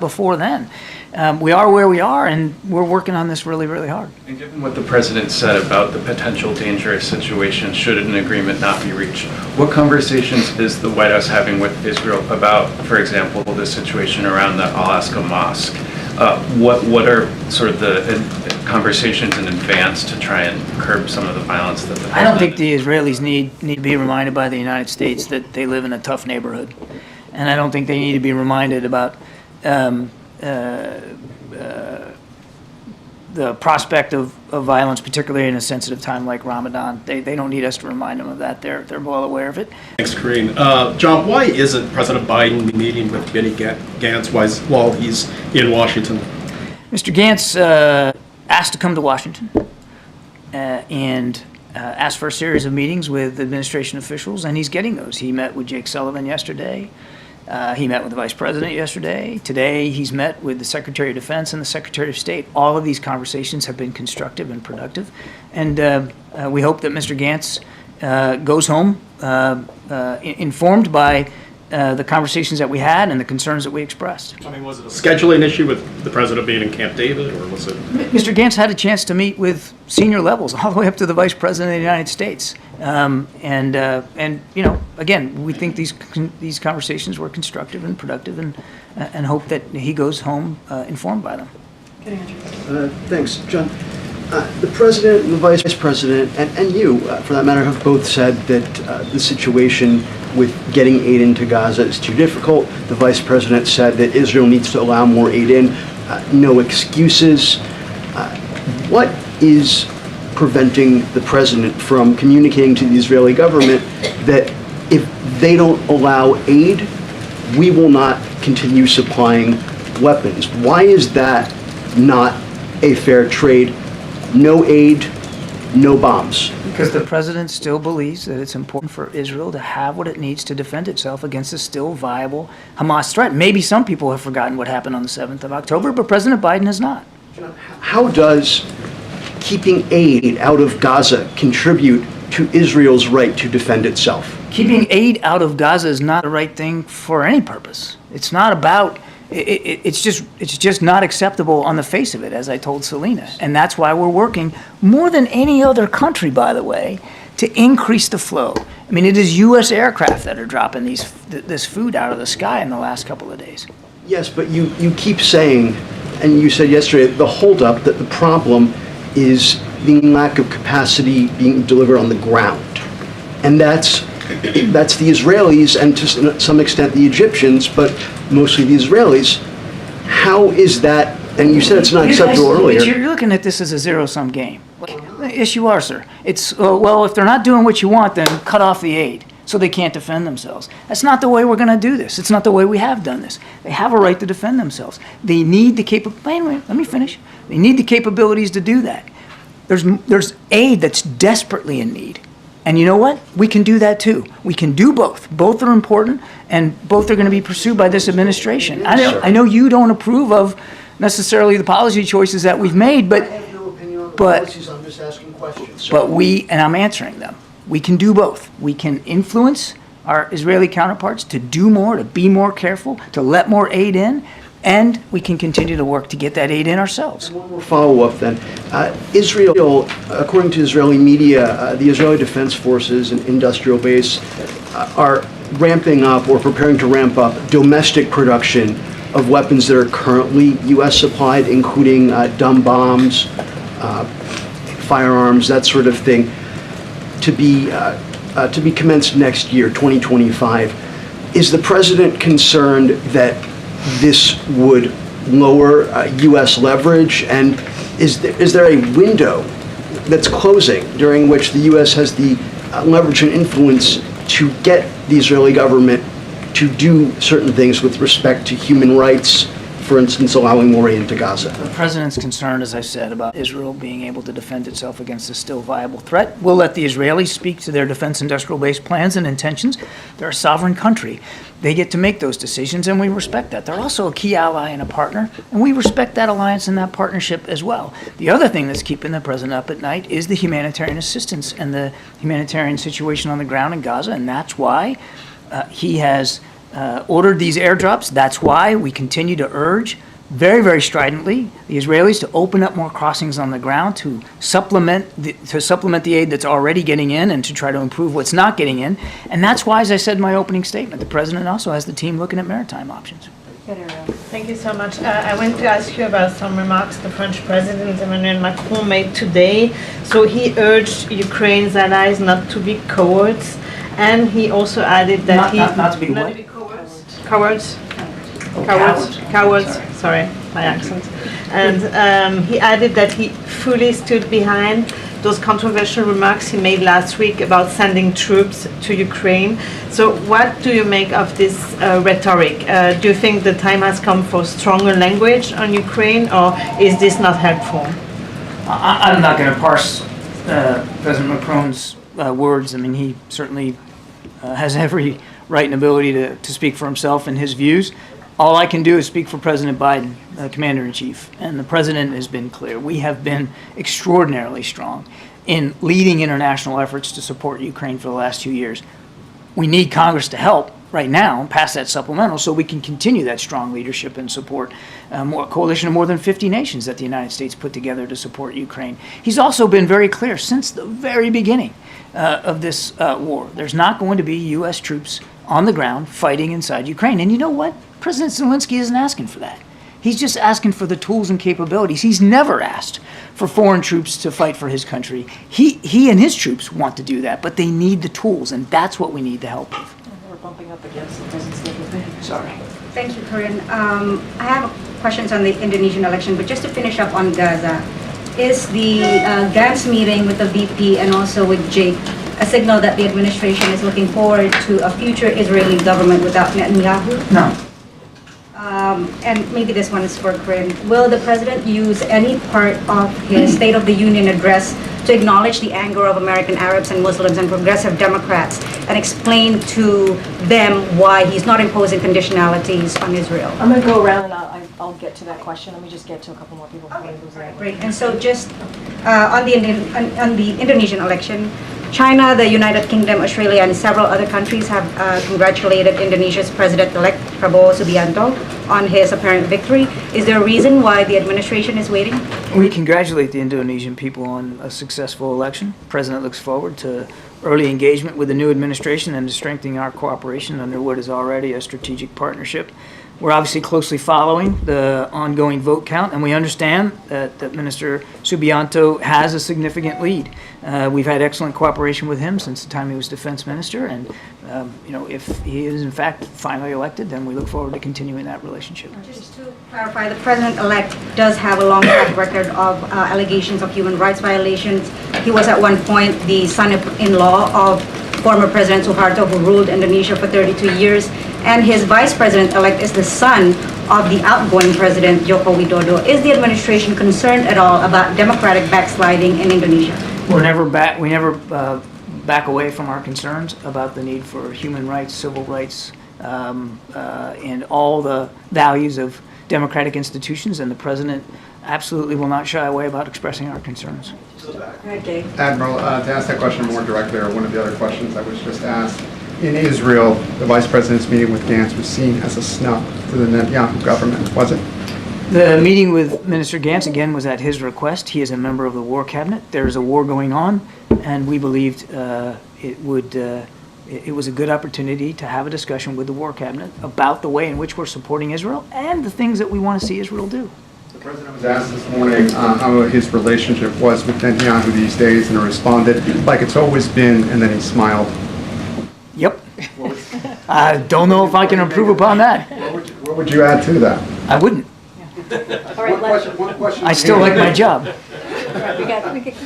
before then. We are where we are, and we're working on this really, really hard. And given what the president said about the potential dangerous situation should an agreement not be reached, what conversations is the White House having with Israel about, for example, the situation around the Alaska mosque? What are sort of the conversations in advance to try and curb some of the violence that the president... I don't think the Israelis need to be reminded by the United States that they live in a tough neighborhood. And I don't think they need to be reminded about the prospect of violence, particularly in a sensitive time like Ramadan. They don't need us to remind them of that. They're well aware of it. Thanks, Karine. John, why isn't President Biden meeting with Benny Gantz while he's in Washington? Mr. Gantz asked to come to Washington and asked for a series of meetings with administration officials, and he's getting those. He met with Jake Sullivan yesterday. He met with the Vice President yesterday. Today, he's met with the Secretary of Defense and the Secretary of State. All of these conversations have been constructive and productive. And we hope that Mr. Gantz goes home informed by the conversations that we had and the concerns that we expressed. I mean, was it a scheduling issue with the President being in Camp David, or was it... Mr. Gantz had a chance to meet with senior levels, all the way up to the Vice President of the United States. And you know, again, we think these conversations were constructive and productive, and hope that he goes home informed by them. Thanks, John. The President and the Vice President, and you, for that matter, have both said that the situation with getting aid into Gaza is too difficult. The Vice President said that Israel needs to allow more aid in. No excuses. What is preventing the President from communicating to the Israeli government that if they don't allow aid, we will not continue supplying weapons? Why is that not a fair trade? No aid, no bombs. Because the president still believes that it's important for Israel to have what it needs to defend itself against a still viable Hamas threat. Maybe some people have forgotten what happened on the 7th of October, but President Biden has not. How does keeping aid out of Gaza contribute to Israel's right to defend itself? Keeping aid out of Gaza is not the right thing for any purpose. It's not about... It's just not acceptable on the face of it, as I told Selena. And that's why we're working more than any other country, by the way, to increase the flow. I mean, it is U.S. aircraft that are dropping this food out of the sky in the last couple of days. Yes, but you keep saying, and you said yesterday, the holdup, that the problem is the lack of capacity being delivered on the ground. And that's the Israelis and to some extent the Egyptians, but mostly the Israelis. How is that? And you said it's not acceptable earlier. You're looking at this as a zero-sum game. Yes, you are, sir. It's, well, if they're not doing what you want, then cut off the aid so they can't defend themselves. That's not the way we're going to do this. It's not the way we have done this. They have a right to defend themselves. They need the capabilities. Let me finish. They need the capabilities to do that. There's aid that's desperately in need. And you know what? We can do that too. We can do both. Both are important, and both are going to be pursued by this administration. I know you don't approve of necessarily the policy choices that we've made, but I have no opinion on the policies. I'm just asking questions. But and I'm answering them. We can do both. We can influence our Israeli counterparts to do more, to be more careful, to let more aid in, and we can continue to work to get that aid in ourselves. One more follow-up then. Israel, according to Israeli media, the Israeli Defense Forces and industrial base are ramping up or preparing to ramp up domestic production of weapons that are currently U.S. supplied, including dumb bombs, firearms, that sort of thing, to be commenced next year, 2025. Is the president concerned that this would lower U.S. leverage, and is there a window that's closing during which the U.S. has the leverage and influence to get the Israeli government to do certain things with respect to human rights, for instance, allowing more aid into Gaza? The president's concerned, as I said, about Israel being able to defend itself against a still viable threat. We'll let the Israelis speak to their defense industrial base plans and intentions. They're a sovereign country. They get to make those decisions, and we respect that. They're also a key ally and a partner, and we respect that alliance and that partnership as well. The other thing that's keeping the president up at night is the humanitarian assistance and the humanitarian situation on the ground in Gaza, and that's why he has ordered these airdrops. That's why we continue to urge very, very stridently the Israelis to open up more crossings on the ground to supplement the aid that's already getting in and to try to improve what's not getting in. And that's why, as I said in my opening statement, the president also has the team looking at maritime options. Thank you so much. I want to ask you about some remarks the French President Emmanuel Macron made today. So he urged Ukraine's allies not to be cowards, and he also added that Not to be what? cowards. Oh, Cowards. Sorry, my accent. And he added that he fully stood behind those controversial remarks he made last week about sending troops to Ukraine. So what do you make of this rhetoric? Do you think the time has come for stronger language on Ukraine, or is this not helpful? I'm not going to parse President Macron's words. I mean, he certainly has every right and ability to speak for himself and his views. All I can do is speak for President Biden, Commander-in-Chief, and the President has been clear. We have been extraordinarily strong in leading international efforts to support Ukraine for the last 2 years. We need Congress to help right now pass that supplemental so we can continue that strong leadership and support a coalition of more than 50 nations that the United States put together to support Ukraine. He's also been very clear since the very beginning of this war. There's not going to be U.S. troops on the ground fighting inside Ukraine. And you know what? President Zelensky isn't asking for that. He's just asking for the tools and capabilities. He's never asked for foreign troops to fight for his country. He and his troops want to do that, but they need the tools, and that's what we need to help with. We're bumping up against the president's. Sorry. Thank you, Karine. I have questions on the Indonesian election, but just to finish up on Gaza, is the Gantz meeting with the VP and also with Jake a signal that the administration is looking forward to a future Israeli government without Netanyahu? No. And maybe this one is for Karine. Will the president use any part of his State of the Union address to acknowledge the anger of American Arabs and Muslims and progressive Democrats and explain to them why he's not imposing conditionalities on Israel? I'm going to go around and I'll get to that question. Let me just get to a couple more people. Okay, great. And so just on the Indonesian election, China, the United Kingdom, Australia, and several other countries have congratulated Indonesia's President-elect Prabowo Subianto on his apparent victory. Is there a reason why the administration is waiting? We congratulate the Indonesian people on a successful election. The President looks forward to early engagement with the new administration and to strengthening our cooperation under what is already a strategic partnership. We're obviously closely following the ongoing vote count, and we understand that Minister Subianto has a significant lead. We've had excellent cooperation with him since the time he was defense minister, and if he is in fact finally elected, then we look forward to continuing that relationship. Just to clarify, the president-elect does have a long track record of allegations of human rights violations. He was at one point the son-in-law of former President Suharto, who ruled Indonesia for 32 years, and his vice president-elect is the son of the outgoing President Joko Widodo. Is the administration concerned at all about democratic backsliding in Indonesia? We never back away from our concerns about the need for human rights, civil rights, and all the values of democratic institutions, and the president absolutely will not shy away about expressing our concerns. Okay. Admiral, to ask that question more directly, or one of the other questions that was just asked, in Israel, the Vice President's meeting with Gantz was seen as a snub for the Netanyahu government, was it? The meeting with Minister Gantz, again, was at his request. He is a member of the War Cabinet. There is a war going on, and we believed it was a good opportunity to have a discussion with the War Cabinet about the way in which we're supporting Israel and the things that we want to see Israel do. The President was asked this morning how his relationship was with Netanyahu these days, and he responded like it's always been, and then he smiled. Yep. I don't know if I can improve upon that. What would you add to that? I wouldn't. All right, One question I still like my job.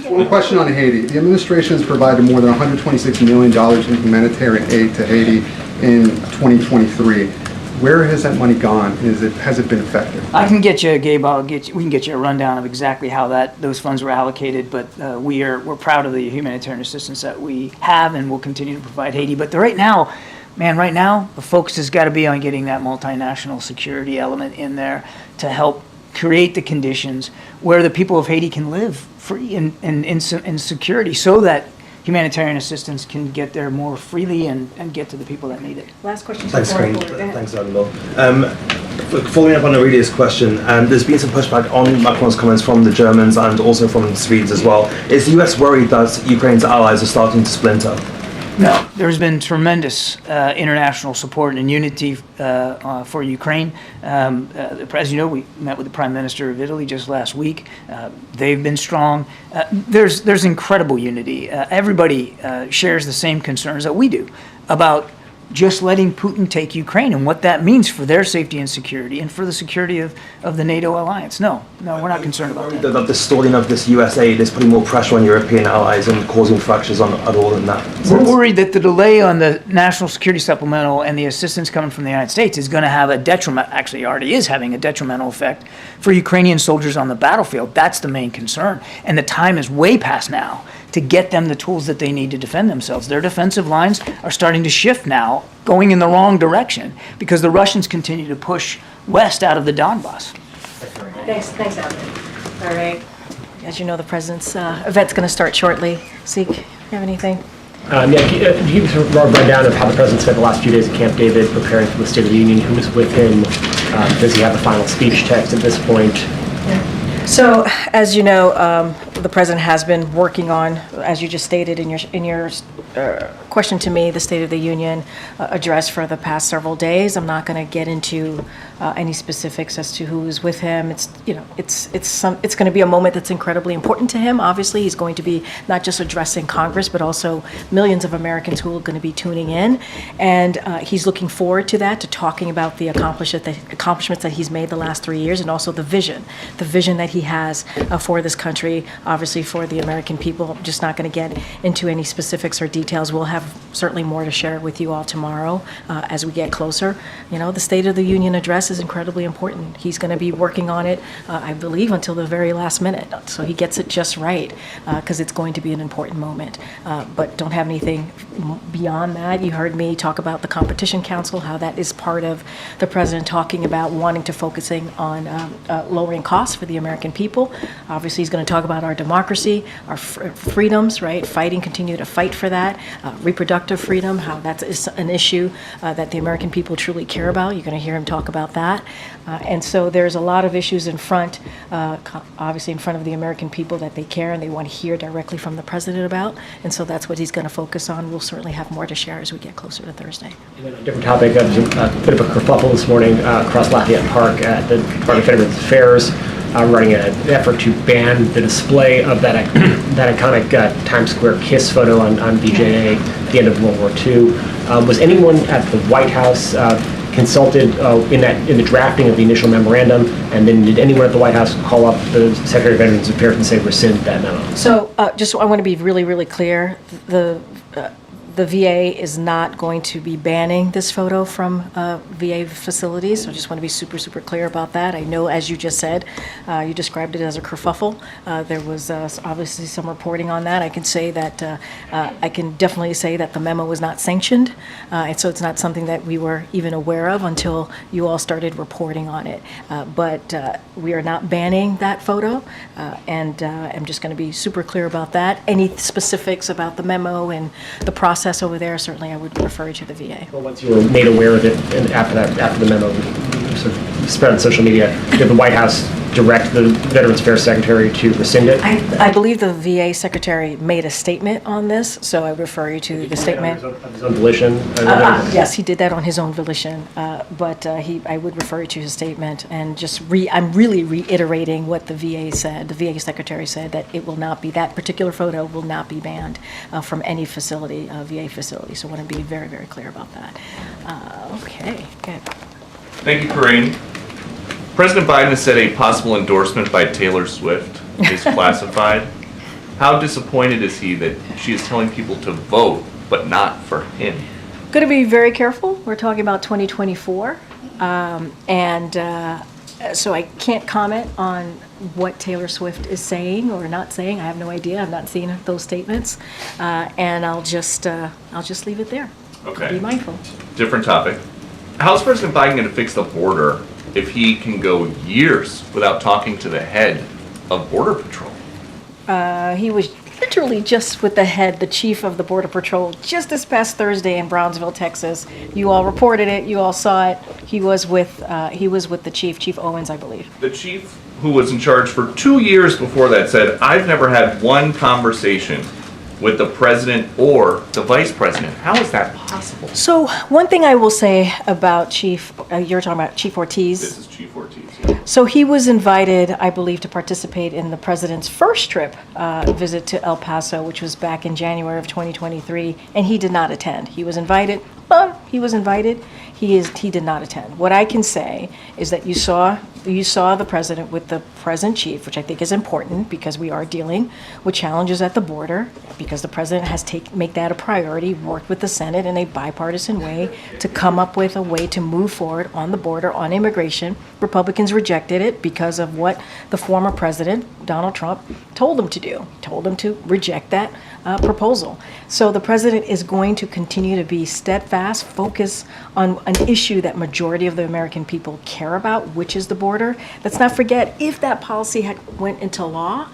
One question on Haiti. The administration has provided more than $126 million in humanitarian aid to Haiti in 2023. Where has that money gone? Has it been effective? I can get you, Gabe. We can get you a rundown of exactly how those funds were allocated. But we're proud of the humanitarian assistance that we have and will continue to provide Haiti. But right now, the focus has got to be on getting that multinational security element in there to help create the conditions where the people of Haiti can live free and in security, so that humanitarian assistance can get there more freely and get to the people that need it. Last question. Thanks, before I Karine. go. Go ahead. Thanks, Admiral. Following up on Aurelia's question, there's been some pushback on Macron's comments from the Germans and also from the Swedes as well. Is the US worried that Ukraine's allies are starting to splinter? No, there's been tremendous international support and unity for Ukraine. As you know, we met with the Prime Minister of Italy just last week. They've been strong. There's incredible unity. Everybody shares the same concerns that we do about just letting Putin take Ukraine and what that means for their safety and security and for the security of the NATO alliance. No, we're not concerned about that. That the stalling of this US aid is putting more pressure on European allies and causing fractures at all in that sense. We're worried that the delay on the national security supplemental and the assistance coming from the United States is going to have a detriment, actually already is having a detrimental effect for Ukrainian soldiers on the battlefield. That's the main concern. And the time is way past now to get them the tools that they need to defend themselves. Their defensive lines are starting to shift now, going in the wrong direction, because the Russians continue to push west out of the Donbass. Thanks, Alan. All right. As you know, the president's event's going to start shortly. Zeke, you have anything? Can you give us a rundown of how the president spent the last few days at Camp David preparing for the State of the Union? Who was with him? Does he have the final speech text at this point? So, as you know, the president has been working on, as you just stated in your question to me, the State of the Union address for the past several days. I'm not going to get into any specifics as to who is with him. It's going to be a moment that's incredibly important to him. Obviously, he's going to be not just addressing Congress, but also millions of Americans who are going to be tuning in, and he's looking forward to that, to talking about the accomplishments that he's made the last 3 years, and also the vision that he has for this country, obviously for the American people. I'm just not going to get into any specifics or details. We'll have certainly more to share with you all tomorrow as we get closer. You know, the State of the Union address is incredibly important. He's going to be working on it, I believe, until the very last minute. So he gets it just right, because it's going to be an important moment. But don't have anything beyond that. You heard me talk about the Competition Council, how that is part of the president talking about wanting to focusing on lowering costs for the American people. Obviously, he's going to talk about our democracy, our freedoms, right? Continue to fight for that. Reproductive freedom, how that's an issue that the American people truly care about. You're going to hear him talk about that. And so there's a lot of issues in front, obviously in front of the American people that they care and they want to hear directly from the president about. And so that's what he's going to focus on. We'll certainly have more to share as we get closer to Thursday. And then a different topic, there's a bit of a kerfuffle this morning across Lafayette Park at the Department of Veterans Affairs, running an effort to ban the display of that iconic Times Square kiss photo on VJA at the end of World War II. Was anyone at the White House consulted in the drafting of the initial memorandum, and then did anyone at the White House call up the Secretary of Veterans Affairs and say rescind that memo? So I want to be really, really clear. The VA is not going to be banning this photo from VA facilities. So I just want to be super, super clear about that. I know, as you just said, you described it as a kerfuffle. There was obviously some reporting on that. I can say that I can definitely say that the memo was not sanctioned, and so it's not something that we were even aware of until you all started reporting on it. But we are not banning that photo, and I'm just going to be super clear about that. Any specifics about the memo and the process over there, certainly I would refer you to the VA. Well, once you were made aware of it, and after the memo sort of spread on social media, did the White House direct the Veterans Affairs Secretary to rescind it? I believe the VA Secretary made a statement on this, so I refer you to the statement. Of his own volition? Yes, he did that on his own volition, but I would refer you to his statement, and I'm really reiterating what the VA said. The VA Secretary said that it will not be, that particular photo will not be banned from any facility, VA facility, so I want to be very, very clear about that. Okay, good. Thank you, Karine. President Biden has said a possible endorsement by Taylor Swift is classified. How disappointed is he that she is telling people to vote, but not for him? Going to be very careful. We're talking about 2024. So I can't comment on what Taylor Swift is saying or not saying. I have no idea. I've not seen those statements. And I'll just leave it there. Okay. Be mindful. Different topic. How's President Biden going to fix the border if he can go years without talking to the head of Border Patrol? He was literally just with the head, the chief of the Border Patrol, just this past Thursday in Brownsville, Texas. You all reported it. You all saw it. He was with the chief, Chief Owens, I believe. The chief, who was in charge for 2 years before that, said, "I've never had one conversation with the president or the vice president." How is that possible? So one thing I will say about Chief, you're talking about Chief Ortiz. This is Chief Ortiz. Yeah. So he was invited, I believe, to participate in the president's first trip visit to El Paso, which was back in January of 2023, and he did not attend. He was invited, but he was invited. He did not attend. What I can say is that you saw the president with the present chief, which I think is important because we are dealing with challenges at the border, because the president has make that a priority, worked with the Senate in a bipartisan way to come up with a way to move forward on the border on immigration. Republicans rejected it because of what the former president, Donald Trump, told them to do. He told them to reject that proposal. So the president is going to continue to be steadfast, focus on an issue that majority of the American people care about, which is the border. Let's not forget, if that policy had went into law,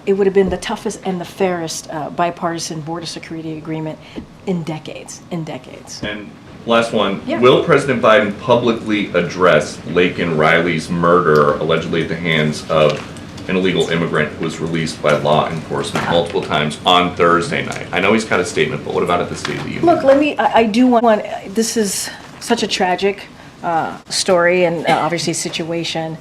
it would have been the toughest and the fairest bipartisan border security agreement in decades. And last one, Yeah. will President Biden publicly address Laken Riley's murder, allegedly at the hands of an illegal immigrant who was released by law enforcement multiple times on Thursday night? I know he's got a statement, but what about at the State of the Union? Look, I do want, this is such a tragic story and obviously situation.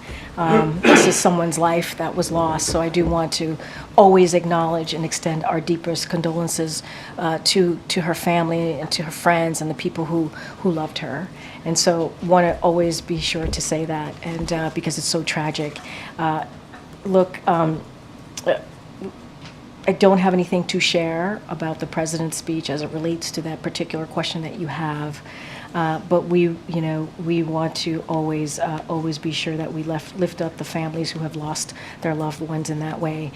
This is someone's life that was lost, so I do want to always acknowledge and extend our deepest condolences to her family and to her friends and the people who loved her. And so want to always be sure to say that, and because it's so tragic. Look, I don't have anything to share about the president's speech as it relates to that particular question that you have. But we want to always be sure that we lift up the families who have lost their loved ones in that way.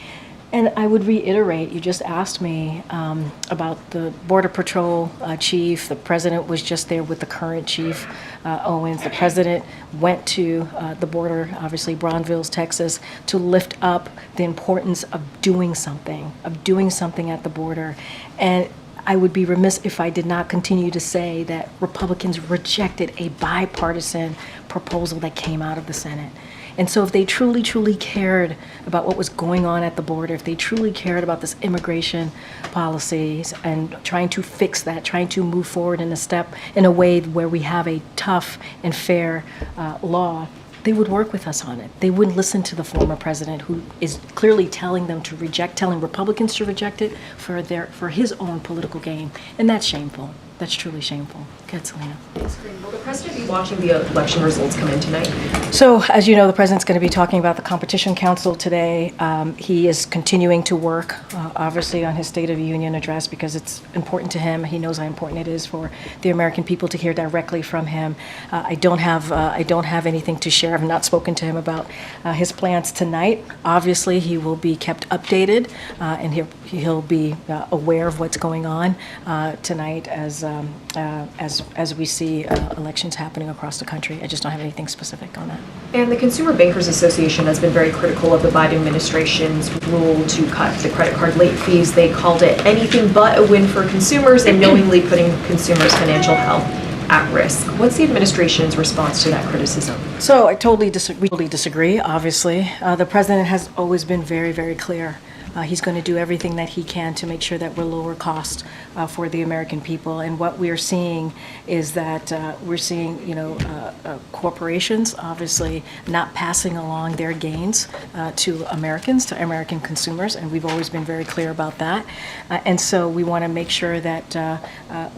And I would reiterate, you just asked me about the Border Patrol chief. The president was just there with the current chief, Owens. The president went to the border, obviously Brownsville, Texas, to lift up the importance of doing something at the border. And I would be remiss if I did not continue to say that Republicans rejected a bipartisan proposal that came out of the Senate. And so if they truly, truly cared about what was going on at the border, if they truly cared about this immigration policies and trying to fix that, trying to move forward in a way where we have a tough and fair law, they would work with us on it. They wouldn't listen to the former president, who is clearly telling Republicans to reject it for his own political gain. And that's shameful. That's truly shameful. Go ahead, Selena. Will the president be watching the election results come in tonight? So, as you know, the president's going to be talking about the Competition Council today. He is continuing to work, obviously, on his State of the Union address because it's important to him. He knows how important it is for the American people to hear directly from him. I don't have anything to share. I've not spoken to him about his plans tonight. Obviously, he will be kept updated, and he'll be aware of what's going on tonight as we see elections happening across the country. I just don't have anything specific on that. And the Consumer Bankers Association has been very critical of the Biden administration's rule to cut the credit card late fees. They called it anything but a win for consumers and knowingly putting consumers' financial health at risk. What's the administration's response to that criticism? So I totally disagree, obviously. The president has always been very, very clear. He's going to do everything that he can to make sure that we're lower cost for the American people. And what we are seeing is that we're seeing, corporations obviously not passing along their gains to Americans, to American consumers, and we've always been very clear about that. And so we want to make sure that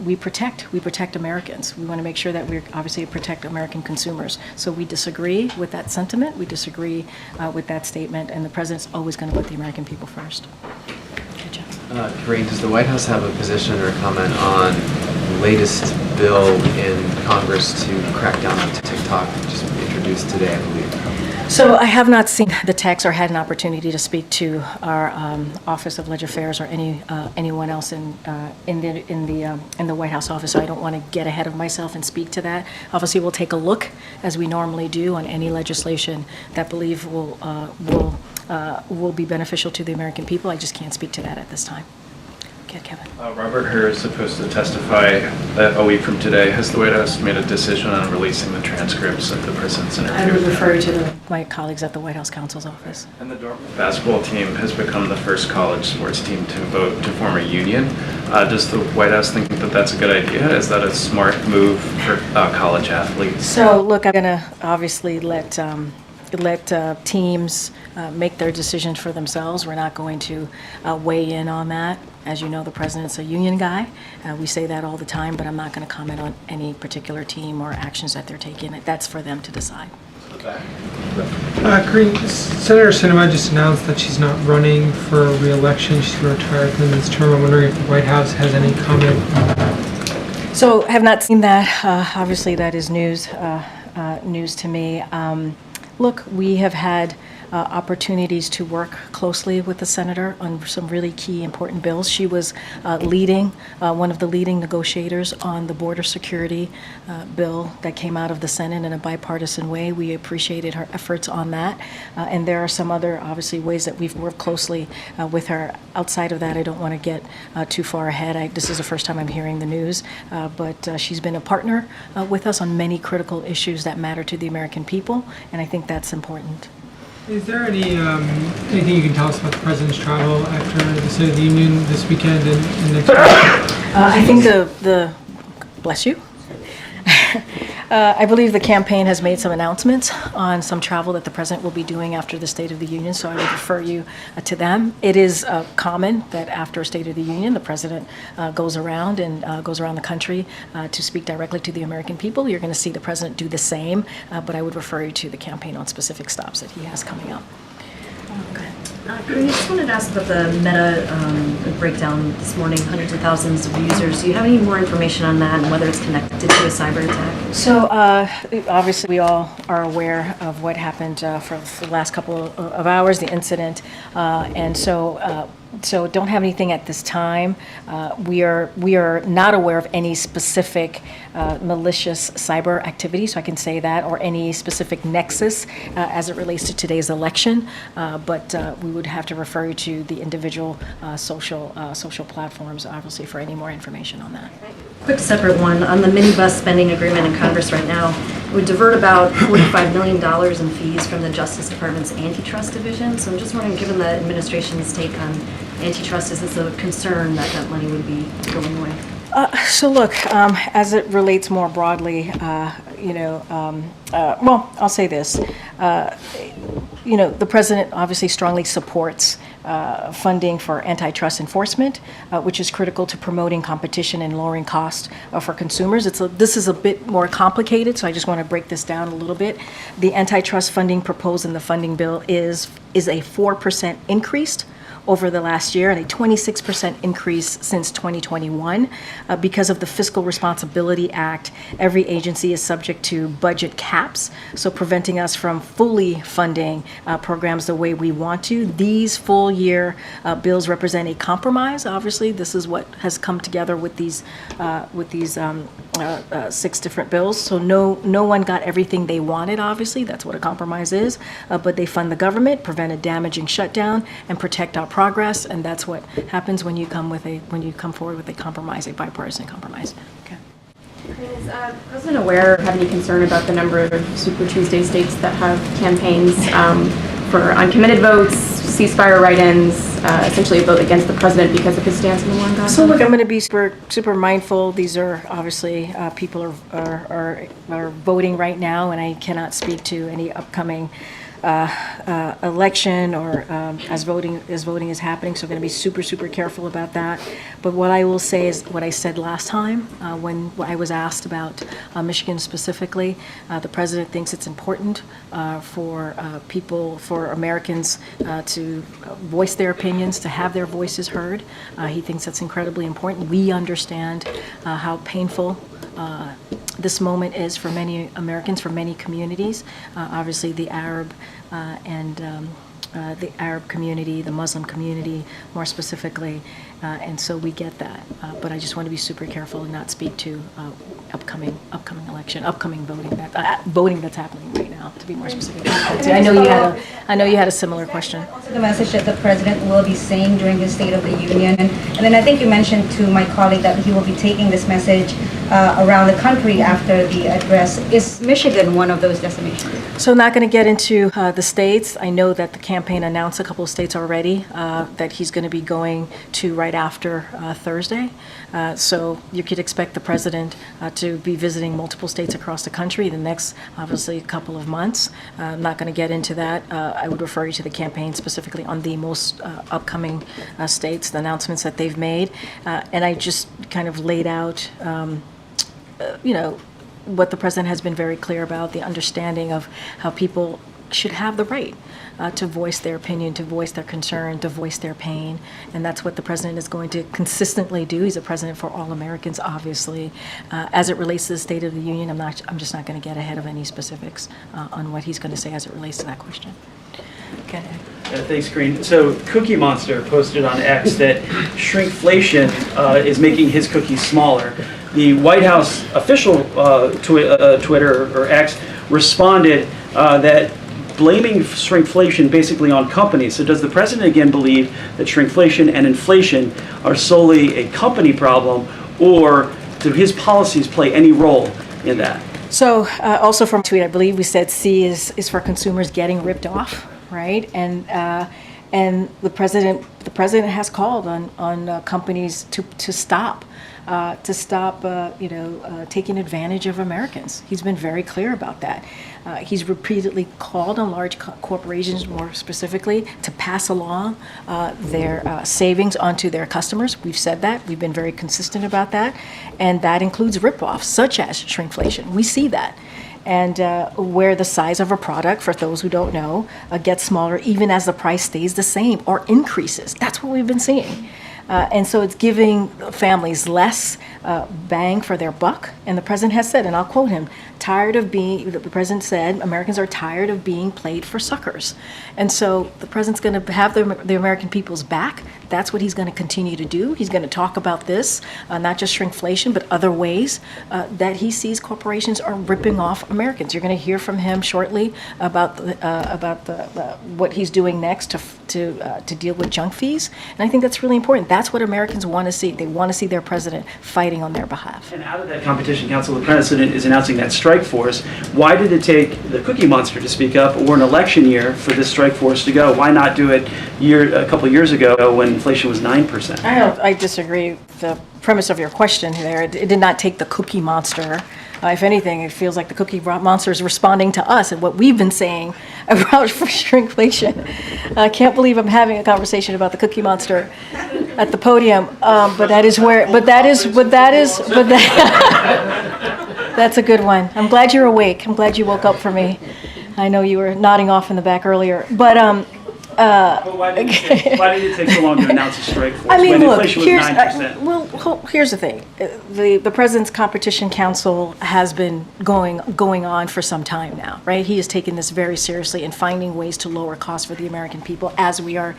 we protect Americans. We want to make sure that we obviously protect American consumers. So we disagree with that sentiment. We disagree with that statement, and the president's always going to put the American people first. Good job. Karine, does the White House have a position or comment on the latest bill in Congress to crack down on TikTok, just introduced today, I believe? So I have not seen the text or had an opportunity to speak to our Office of Legislative Affairs or anyone else in the White House office. So I don't want to get ahead of myself and speak to that. Obviously, we'll take a look, as we normally do, on any legislation that believe will will be beneficial to the American people. I just can't speak to that at this time. Okay, Kevin. Robert Hur is supposed to testify a week from today. Has the White House made a decision on releasing the transcripts of the president's interview? I would refer you to my colleagues at the White House counsel's office. And the Dortmund basketball team has become the first college sports team to vote to form a union. Does the White House think that that's a good idea? Is that a smart move for college athletes? So, look, I'm going to obviously let teams make their decisions for themselves. We're not going to weigh in on that. As you know, the president's a union guy. We say that all the time, but I'm not going to comment on any particular team or actions that they're taking. That's for them to decide. Karine, Senator Sinema just announced that she's not running for re-election. She's going to retire at the end of this term. I'm wondering if the White House has any comment on that. So, have not seen that. Obviously, that is news to me. Look, we have had opportunities to work closely with the senator on some really key important bills. She was one of the leading negotiators on the border security bill that came out of the Senate in a bipartisan way. We appreciated her efforts on that. And there are some other, obviously, ways that we've worked closely with her. Outside of that, I don't want to get too far ahead. This is the first time I'm hearing the news, but she's been a partner with us on many critical issues that matter to the American people, and I think that's important. Is there anything you can tell us about the president's travel after the State of the Union this weekend and next week? I think bless you. I believe the campaign has made some announcements on some travel that the president will be doing after the State of the Union, so I would refer you to them. It is common that after a State of the Union, the president goes around the country to speak directly to the American people. You're going to see the president do the same, but I would refer you to the campaign on specific stops that he has coming up. Okay. Karine, I just wanted to ask about the Meta breakdown this morning, hundreds of thousands of users. Do you have any more information on that and whether it's connected to a cyber attack? So obviously we all are aware of what happened for the last couple of hours, the incident, and so don't have anything at this time. We are not aware of any specific malicious cyber activity, so I can say that, or any specific nexus as it relates to today's election. But we would have to refer you to the individual social platforms, obviously, for any more information on that. Quick separate one, on the minibus spending agreement in Congress right now, it would divert about $45 million in fees from the Justice Department's Antitrust division. So I'm just wondering, given the administration's take on antitrust, is this a concern that that money would be going away? So look, as it relates more broadly, well, I'll say this. The president obviously strongly supports funding for antitrust enforcement, which is critical to promoting competition and lowering costs for consumers. This is a bit more complicated, so I just want to break this down a little bit. The antitrust funding proposed in the funding bill is a 4% increase over the last year and a 26% increase since 2021. Because of the Fiscal Responsibility Act, every agency is subject to budget caps, so preventing us from fully funding programs the way we want to. These full year bills represent a compromise. Obviously, this is what has come together with these 6 different bills. So no one got everything they wanted, obviously. That's what a compromise is. But they fund the government, prevent a damaging shutdown, and protect our progress. And that's what happens when you come forward with a compromise, a bipartisan compromise. Okay. Is President aware, have any concern about the number of Super Tuesday states that have campaigns for uncommitted votes, ceasefire write-ins, essentially a vote against the president because of his stance on the war in Gaza? So look, I'm going to be super mindful. These are obviously people are voting right now, and I cannot speak to any upcoming election or as voting is happening, so I'm going to be super careful about that. But what I will say is what I said last time when I was asked about Michigan specifically. The president thinks it's important for Americans to voice their opinions, to have their voices heard. He thinks that's incredibly important. We understand how painful this moment is for many Americans, for many communities. Obviously, the Arab and the Arab community, the Muslim community, more specifically, and so we get that. But I just want to be super careful and not speak to upcoming election, upcoming voting that's happening right now. To be more specific, I know you had I know you had a similar question. Also the message that the president will be saying during his State of the Union. And then I think you mentioned to my colleague that he will be taking this message around the country after the address. Is Michigan one of those destinations? So I'm not going to get into the states. I know that the campaign announced a couple of states already that he's going to be going to right after Thursday. So you could expect the president to be visiting multiple states across the country the next, obviously, couple of months. I'm not going to get into that. I would refer you to the campaign specifically on the most upcoming states, the announcements that they've made. And I just kind of laid out, what the president has been very clear about, the understanding of how people should have the right to voice their opinion, to voice their concern, to voice their pain. And that's what the president is going to consistently do. He's a president for all Americans, obviously. As it relates to the State of the Union, I'm just not going to get ahead of any specifics on what he's going to say as it relates to that question. Okay. Thanks, Karine. So Cookie Monster posted on X that shrinkflation is making his cookies smaller. The White House official Twitter or X responded that blaming shrinkflation basically on companies. So does the president again believe that shrinkflation and inflation are solely a company problem, or do his policies play any role in that? So also from a tweet, I believe we said C is for consumers getting ripped off, right? And the president has called on companies to stop taking advantage of Americans. He's been very clear about that. He's repeatedly called on large corporations, more specifically, to pass along their savings onto their customers. We've said that. We've been very consistent about that. And that includes rip-offs, such as shrinkflation. We see that. And where the size of a product, for those who don't know, gets smaller even as the price stays the same or increases. That's what we've been seeing. And so it's giving families less bang for their buck. And the president has said, and I'll quote him, the president said, Americans are tired of being played for suckers. And so the president's going to have the American people's back. That's what he's going to continue to do. He's going to talk about this, not just shrinkflation, but other ways that he sees corporations are ripping off Americans. You're going to hear from him shortly about what he's doing next to deal with junk fees. And I think that's really important. That's what Americans want to see. They want to see their president fighting on their behalf. And out of that Competition Council, the president is announcing that strike force. Why did it take the Cookie Monster to speak up, or an election year for this strike force to go? Why not do it a couple years ago when inflation was 9%? I disagree with the premise of your question there. It did not take the Cookie Monster. If anything, it feels like the Cookie Monster is responding to us and what we've been saying about shrinkflation. I can't believe I'm having a conversation about the Cookie Monster at the podium, that's a good one. I'm glad you're awake. I'm glad you woke up for me. I know you were nodding off in the back earlier, but why did it take so long to announce a strike force? I mean, when look, inflation was 9%? Here's the thing. The President's Competition Council has been going on for some time now, right? He has taken this very seriously and finding ways to lower costs for the American people as we are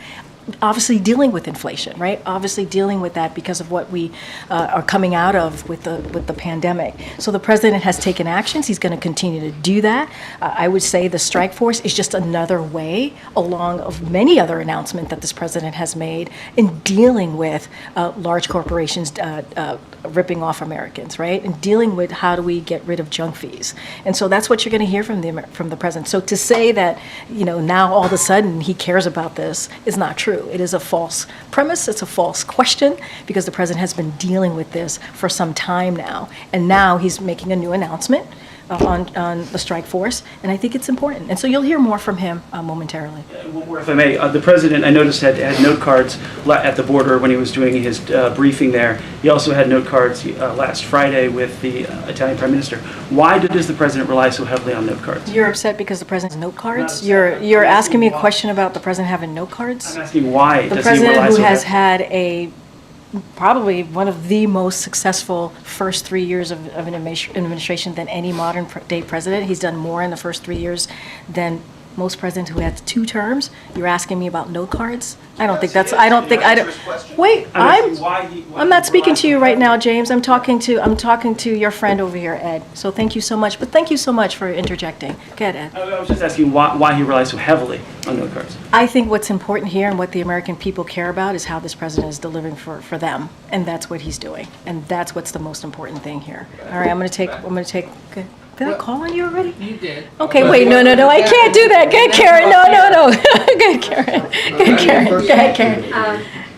obviously dealing with inflation, right? Obviously dealing with that because of what we are coming out of with the pandemic. So the president has taken actions. He's going to continue to do that. I would say the strike force is just another way, along of many other announcements that this president has made in dealing with large corporations ripping off Americans, right? And dealing with how do we get rid of junk fees. And so that's what you're going to hear from the president. So to say that, now all of a sudden he cares about this is not true. It is a false premise. It's a false question because the president has been dealing with this for some time now. And now he's making a new announcement on the strike force, and I think it's important. And so you'll hear more from him momentarily. One more, if I may. The president, I noticed, had note cards at the border when he was doing his briefing there. He also had note cards last Friday with the Italian Prime Minister. Why does the president rely so heavily on note cards? You're upset because the president has note cards? You're asking me a question about the president having note cards? I'm asking why the president who has had probably one of the most successful first 3 years of an administration than any modern day president. He's done more in the first 3 years than most presidents who had 2 terms. You're asking me about note cards? I don't think that's, wait, I'm not speaking to you right now, James. I'm talking to your friend over here, Ed. So thank you so much, but thank you so much for interjecting. Go ahead, Ed. I was just asking why he relies so heavily on note cards. I think what's important here and what the American people care about is how this president is delivering for them, and that's what he's doing, and that's what's the most important thing here. All right, I'm going to take. Did I call on you already? You did. Okay, wait, no, I can't do that. Go ahead, Karen. No. Go ahead, Karen.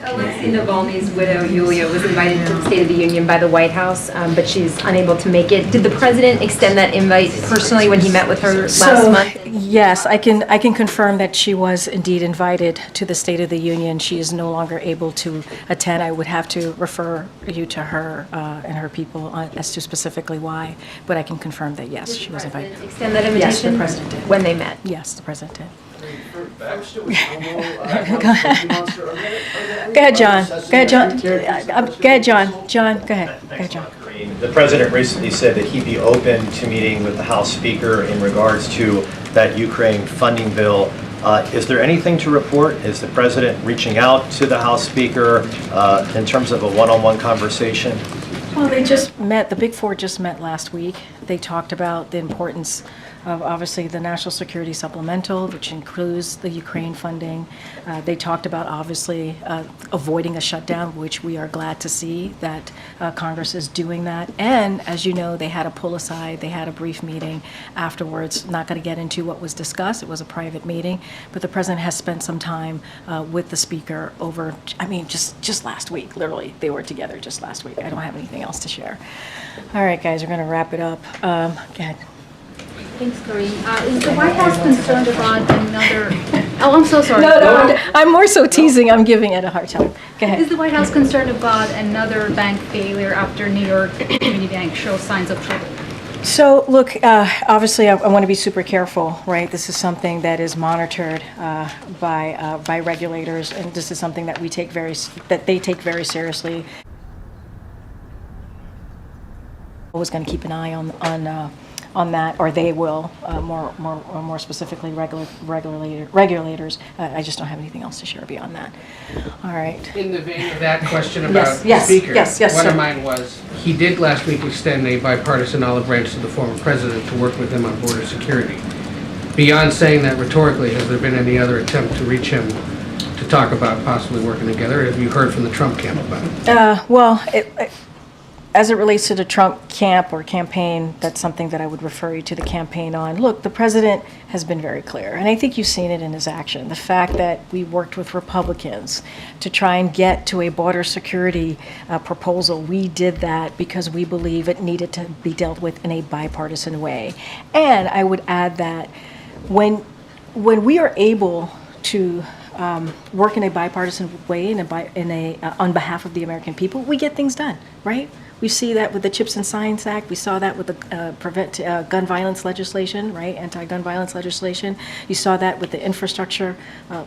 Alexei Navalny's widow, Yulia, was invited to the State of the Union by the White House, but she's unable to make it. Did the president extend that invite personally when he met with her last month? Yes, I can confirm that she was indeed invited to the State of the Union. She is no longer able to attend. I would have to refer you to her and her people as to specifically why, but I can confirm that, yes, she was invited. Did the president extend that invitation? Yes, the president did. When they met? Yes, the president did. Go ahead, John. Go ahead, John. Go ahead, John. John, go ahead, John. The president recently said that he'd be open to meeting with the House Speaker in regards to that Ukraine funding bill. Is there anything to report? Is the president reaching out to the House Speaker in terms of a one-on-one conversation? Well, they just met, the Big Four just met last week. They talked about the importance of obviously the National Security Supplemental, which includes the Ukraine funding. They talked about obviously avoiding a shutdown, which we are glad to see that Congress is doing that. And as you know, they had a pull aside, they had a brief meeting afterwards. Not going to get into what was discussed, it was a private meeting, but the president has spent some time with the speaker over, just last week, literally, they were together just last week. I don't have anything else to share. All right, guys, we're going to wrap it up. Go ahead. Thanks, Karine. Is the White House concerned about another... Oh, I'm so sorry. No, I'm more so teasing. I'm giving it a hard time. Go ahead. Is the White House concerned about another bank failure after New York Community Bank shows signs of trouble? So, look, obviously, I want to be super careful, right? This is something that is monitored by regulators, and this is something that they take very seriously. Always going to keep an eye on that, or they will, more specifically regulators. I just don't have anything else to share beyond that. All right. In the vein of that question about yes, the Speaker, yes, one sir. of mine was, he did last week extend a bipartisan olive branch to the former president to work with him on border security. Beyond saying that rhetorically, has there been any other attempt to reach him to talk about possibly working together? Have you heard from the Trump camp about it? As it relates to the Trump camp or campaign, that's something that I would refer you to the campaign on. Look, the president has been very clear, and I think you've seen it in his action. The fact that we worked with Republicans to try and get to a border security proposal, we did that because we believe it needed to be dealt with in a bipartisan way. And I would add that when we are able to work in a bipartisan way on behalf of the American people, we get things done, right? We see that with the Chips and Science Act. We saw that with the prevent gun violence legislation, right? Anti-gun violence legislation. You saw that with the infrastructure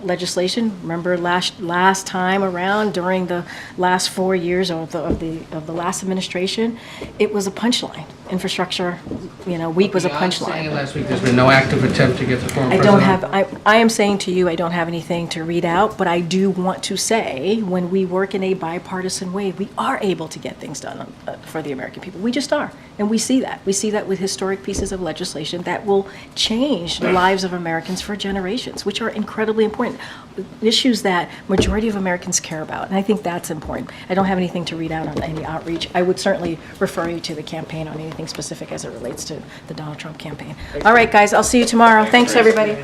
legislation. Remember last time around during the last 4 years of the last administration, it was a punchline. Infrastructure, week was a punchline. Saying last week there's been no active attempt to get the former president. I am saying to you, I don't have anything to read out, but I do want to say when we work in a bipartisan way, we are able to get things done for the American people. We just are. And we see that. We see that with historic pieces of legislation that will change the lives of Americans for generations, which are incredibly important. Issues that majority of Americans care about. And I think that's important. I don't have anything to read out on any outreach. I would certainly refer you to the campaign on anything specific as it relates to the Donald Trump campaign. All right, guys, I'll see you tomorrow. Thanks, everybody.